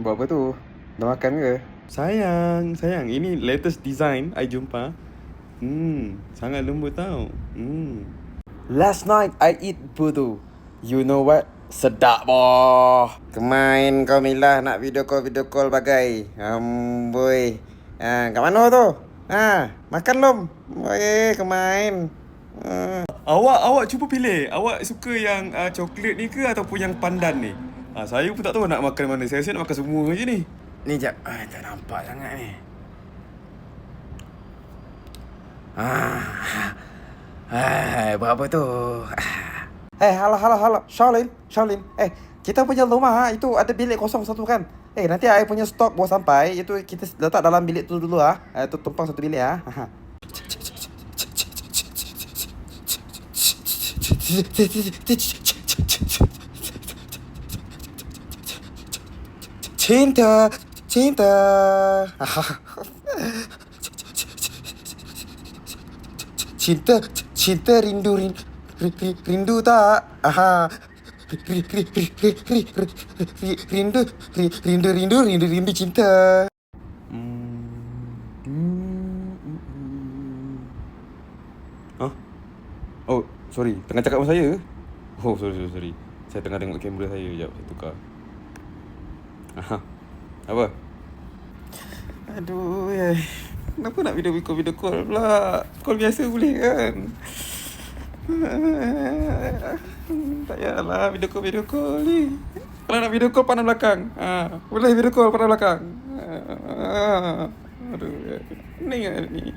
Buat apa tu? Dah makan ke? Sayang. Ini latest design I jumpa. Sangat lembut tau. Last night I eat putu. You know what? Sedap boh. Kemain kau milah nak video call bagai. Amboi. Kat mana tu? Makan lom. Kemain. Awak cuba pilih. Awak suka yang coklat ni ke ataupun yang pandan ni? Saya pun tak tahu nak makan mana. Saya nak makan semua je ni. Ni jap. Tak nampak sangat ni. Buat apa tu? Halo. Shaolin. Kita punya rumah itu ada bilik kosong satu kan? Nanti I punya stok bawa sampai. Itu kita letak dalam bilik tu dulu Itu tumpang satu bilik Cinta. Cinta rindu tak? Rindu cinta. Oh, sorry. Tengah cakap dengan saya? Oh, sorry. Saya tengah tengok kamera saya. Sekejap, saya tukar. Apa? Aduh, kenapa nak video call pula? Call biasa boleh kan? Tak payahlah video call ni. Kalau nak video call pandang belakang. Boleh video call pandang belakang. Aduh, ni.